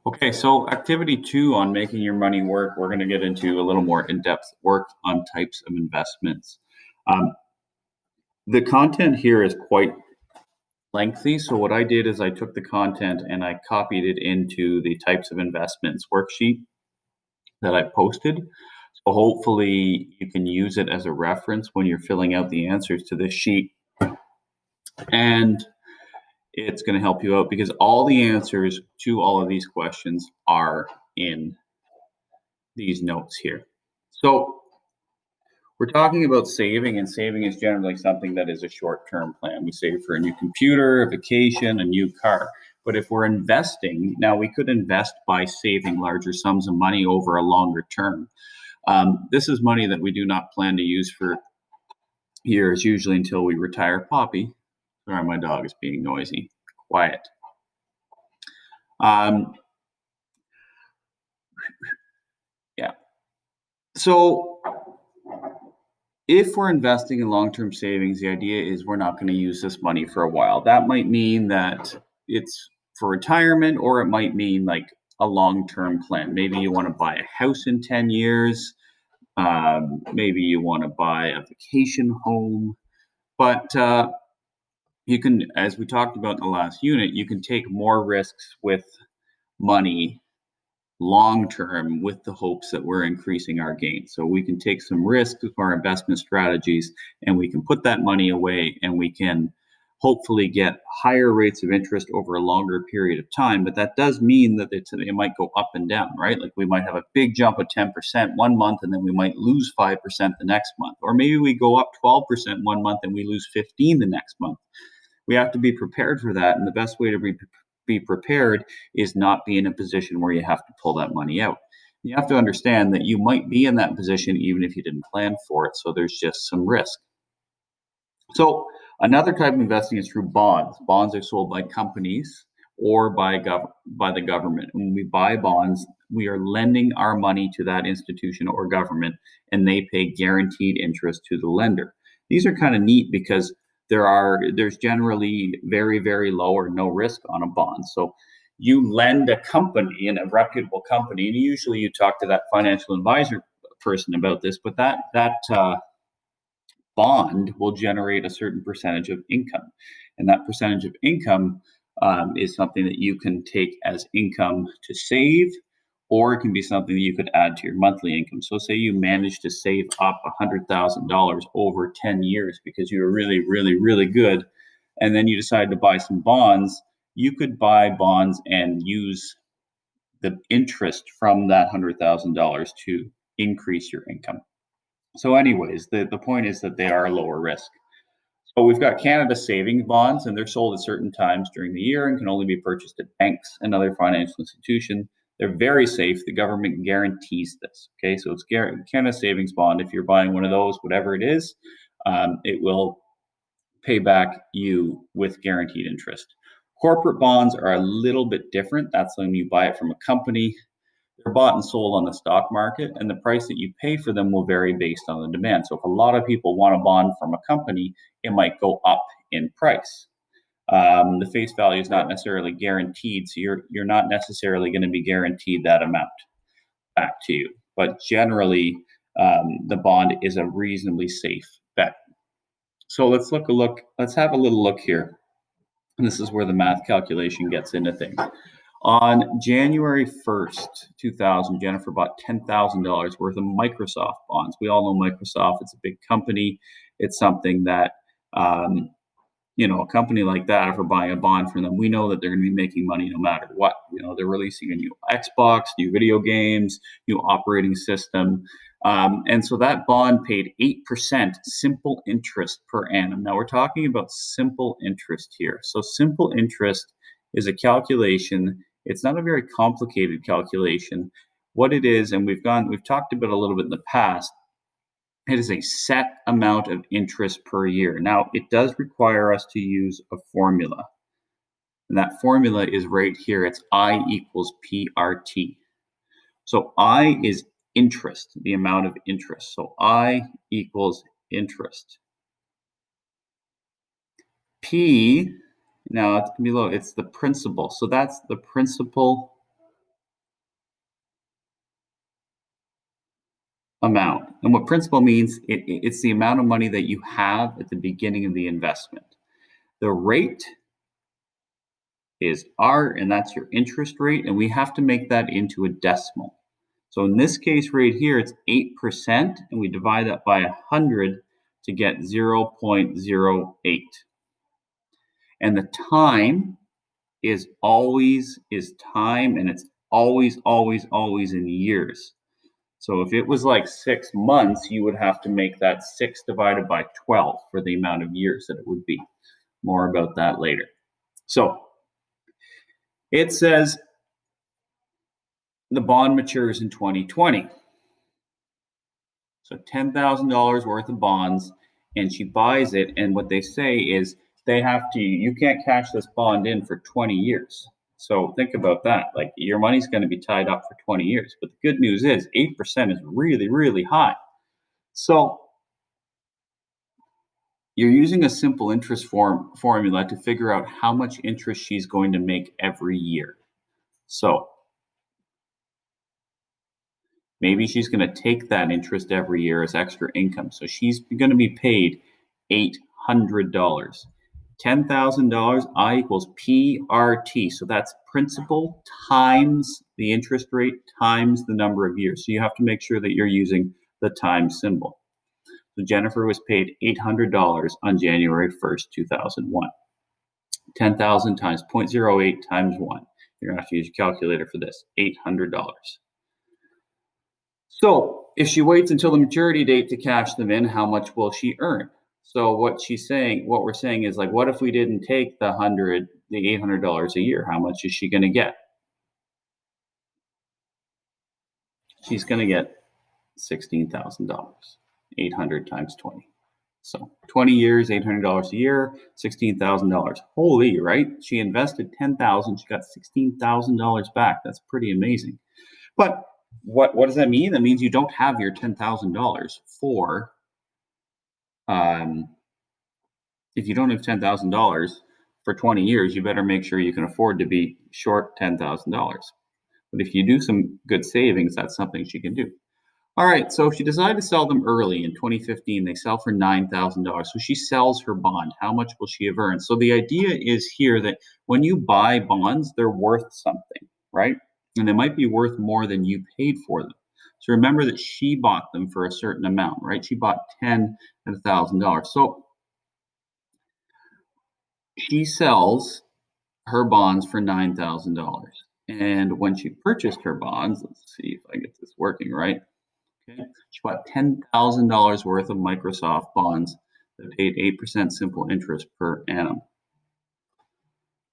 Okay, so activity two on making your money work, we're going to get into a little more in-depth work on types of investments. Um, the content here is quite lengthy, so what I did is I took the content and I copied it into the types of investments worksheet that I posted. So hopefully you can use it as a reference when you're filling out the answers to this sheet, and it's going to help you out because all the answers to all of these questions are in these notes here. So we're talking about saving, and saving is generally something that is a short-term plan. We save for a new computer, a vacation, a new car. But if we're investing, now we could invest by saving larger sums of money over a longer term. This is money that we do not plan to use for years, usually until we retire. Poppy, sorry, my dog is being noisy. Quiet. Um, yeah. So if we're investing in long-term savings, the idea is we're not going to use this money for a while. That might mean that it's for retirement, or it might mean like a long-term plan. Maybe you want to buy a house in 10 years. Maybe you want to buy a vacation home. But you can, as we talked about in the last unit, you can take more risks with money long term with the hopes that we're increasing our gains. So we can take some risks with our investment strategies, and we can put that money away, and we can hopefully get higher rates of interest over a longer period of time. But that does mean that it might go up and down, right? Like we might have a big jump of 10% one month, and then we might lose 5% the next month. Or maybe we go up 12% one month and we lose 15 the next month. We have to be prepared for that. And the best way to be prepared is not be in a position where you have to pull that money out. You have to understand that you might be in that position even if you didn't plan for it. So there's just some risk. So another type of investing is through bonds. Bonds are sold by companies or by the government. When we buy bonds, we are lending our money to that institution or government, and they pay guaranteed interest to the lender. These are kind of neat because there's generally very, very low or no risk on a bond. So you lend a company, and a reputable company, and usually you talk to that financial advisor person about this, but that bond will generate a certain percentage of income. And that percentage of income is something that you can take as income to save, or it can be something that you could add to your monthly income. So say you manage to save up $100,000 over 10 years because you were really, really, really good, and then you decide to buy some bonds. You could buy bonds and use the interest from that $100,000 to increase your income. So anyways, the point is that they are lower risk. So we've got Canada savings bonds, and they're sold at certain times during the year and can only be purchased at banks and other financial institutions. They're very safe. The government guarantees this. Okay, so it's Canada savings bond. If you're buying one of those, whatever it is, it will pay back you with guaranteed interest. Corporate bonds are a little bit different. That's when you buy it from a company. They're bought and sold on the stock market, and the price that you pay for them will vary based on the demand. So if a lot of people want a bond from a company, it might go up in price. The face value is not necessarily guaranteed, so you're not necessarily going to be guaranteed that amount back to you. But generally, the bond is a reasonably safe bet. So let's have a little look here. And this is where the math calculation gets into things. On January 1st, 2000, Jennifer bought $10,000 worth of Microsoft bonds. We all know Microsoft. It's a big company. It's something that, a company like that, if we're buying a bond from them, we know that they're going to be making money no matter what. They're releasing a new Xbox, new video games, new operating system. And so that bond paid 8% simple interest per annum. Now we're talking about simple interest here. So simple interest is a calculation. It's not a very complicated calculation. What it is, and we've talked about a little bit in the past, it is a set amount of interest per year. Now, it does require us to use a formula. And that formula is right here. It's I equals PRT. So I is interest, the amount of interest. So I equals interest. P, now it's below, it's the principal. So that's the principal amount. And what principal means, it's the amount of money that you have at the beginning of the investment. The rate is R, and that's your interest rate, and we have to make that into a decimal. So in this case right here, it's 8%, and we divide that by 100 to get 0.08. And the time is time, and it's always in years. So if it was like 6 months, you would have to make that 6 divided by 12 for the amount of years that it would be. More about that later. So it says the bond matures in 2020. So $10,000 worth of bonds, and she buys it. And what they say is you can't cash this bond in for 20 years. So think about that. Like, your money's going to be tied up for 20 years. But the good news is 8% is really, really high. So you're using a simple interest formula to figure out how much interest she's going to make every year. So maybe she's going to take that interest every year as extra income. So she's going to be paid $800. $10,000, I equals PRT. So that's principal times the interest rate times the number of years. So you have to make sure that you're using the times symbol. So Jennifer was paid $800 on January 1st, 2001. 10,000 times 0.08 times 1. You're going to have to use your calculator for this. $800. So if she waits until the maturity date to cash them in, how much will she earn? So what we're saying is, like, what if we didn't take the $800 a year? How much is she going to get? She's going to get $16,000. 800 times 20. So 20 years, $800 a year, $16,000. Holy, right? She invested $10,000. She got $16,000 back. That's pretty amazing. But what does that mean? That means you don't have your $10,000 for. If you don't have $10,000 for 20 years, you better make sure you can afford to be short $10,000. But if you do some good savings, that's something she can do. All right, so if she decided to sell them early in 2015, they sell for $9,000. So she sells her bond. How much will she have earned? So the idea is here that when you buy bonds, they're worth something, right? And they might be worth more than you paid for them. So remember that she bought them for a certain amount, right? She bought 10 at $1,000. So she sells her bonds for $9,000. And when she purchased her bonds, let's see if I get this working right. Okay. She bought $10,000 worth of Microsoft bonds that paid 8% simple interest per annum.